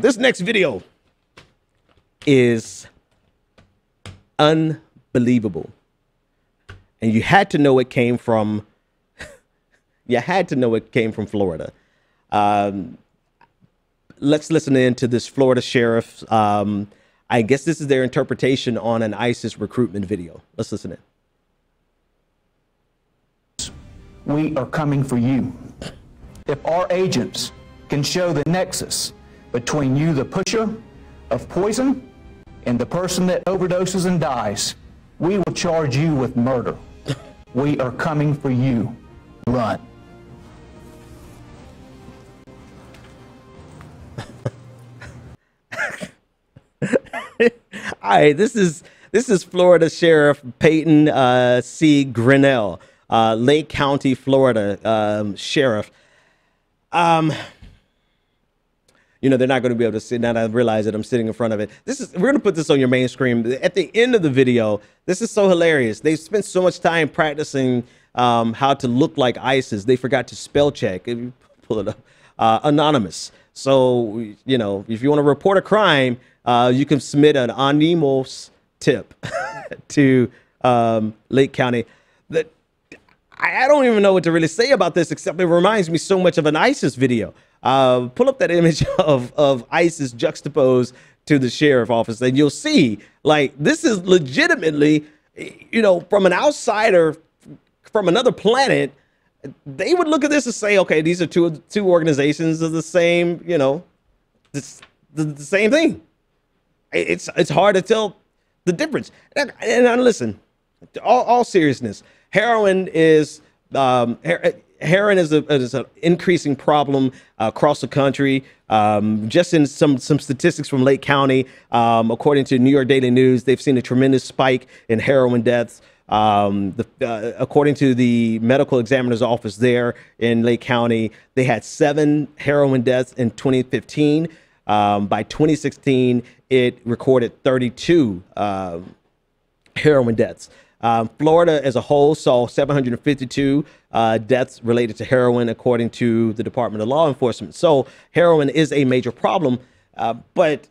this next video is unbelievable. And you had to know it came from, Florida. Let's listen in to this Florida sheriff. I guess this is their interpretation on an ISIS recruitment video. Let's listen in. We are coming for you. If our agents can show the nexus between you, the pusher of poison, and the person that overdoses and dies, we will charge you with murder. We are coming for you. Run. All right, this is Florida Sheriff Peyton C. Grinnell, Lake County, Florida sheriff. You know, they're not going to be able to see. Now that I realize that I'm sitting in front of it. We're going to put this on your main screen. At the end of the video, this is so hilarious. They spent so much time practicing how to look like ISIS. They forgot to spell check. If you pull it up, anonymous. So, you know, if you want to report a crime, you can submit an anonymous tip to Lake County. I don't even know what to really say about this, except it reminds me so much of an ISIS video. Pull up that image of ISIS juxtaposed to the sheriff office, and you'll see, like, this is legitimately, you know, from an outsider from another planet, they would look at this and say, okay, these are two organizations of the same, you know, the same thing. It's hard to tell the difference. And listen, all seriousness, heroin is an increasing problem across the country. Just in some statistics from Lake County, according to New York Daily News, they've seen a tremendous spike in heroin deaths. According to the medical examiner's office there in Lake County, they had 7 heroin deaths in 2015. By 2016, it recorded 32 heroin deaths. Florida as a whole saw 752 deaths related to heroin, according to the Department of Law Enforcement. So heroin is a major problem. But,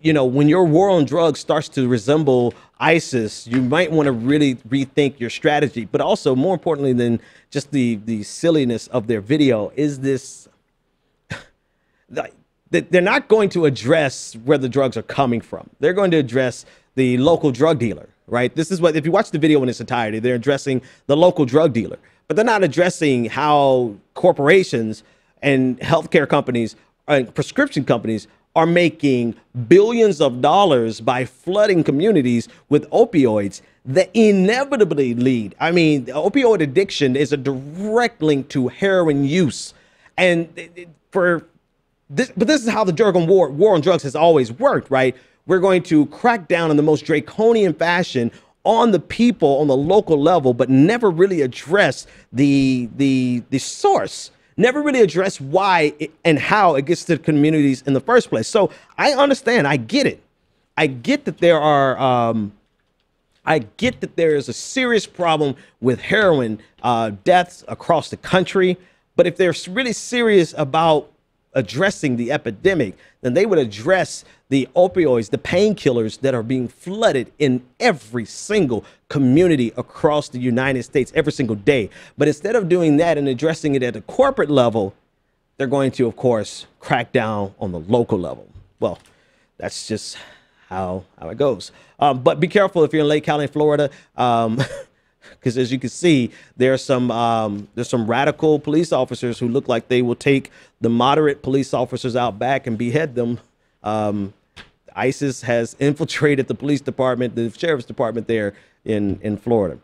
you know, when your war on drugs starts to resemble ISIS, you might want to really rethink your strategy. But also, more importantly than just the silliness of their video, is this they're not going to address where the drugs are coming from. They're going to address the local drug dealer, right? This is what, if you watch the video in its entirety, they're addressing the local drug dealer, but they're not addressing how corporations and healthcare companies and prescription companies are making billions of dollars by flooding communities with opioids that inevitably lead. I mean, opioid addiction is a direct link to heroin use. And this is how the drug on war on drugs has always worked, right? We're going to crack down in the most draconian fashion on the people on the local level, but never really address the source, never really address why and how it gets to the communities in the first place. So I understand. I get it. I get that there are, I get that there is a serious problem with heroin deaths across the country. But if they're really serious about addressing the epidemic, then they would address the opioids, the painkillers that are being flooded in every single community across the United States every single day. But instead of doing that and addressing it at a corporate level, they're going to, of course, crack down on the local level. Well, that's just how it goes. But be careful if you're in Lake County, Florida. Because as you can see, there's some radical police officers who look like they will take the moderate police officers out back and behead them. ISIS has infiltrated the police department, the sheriff's department there in Florida.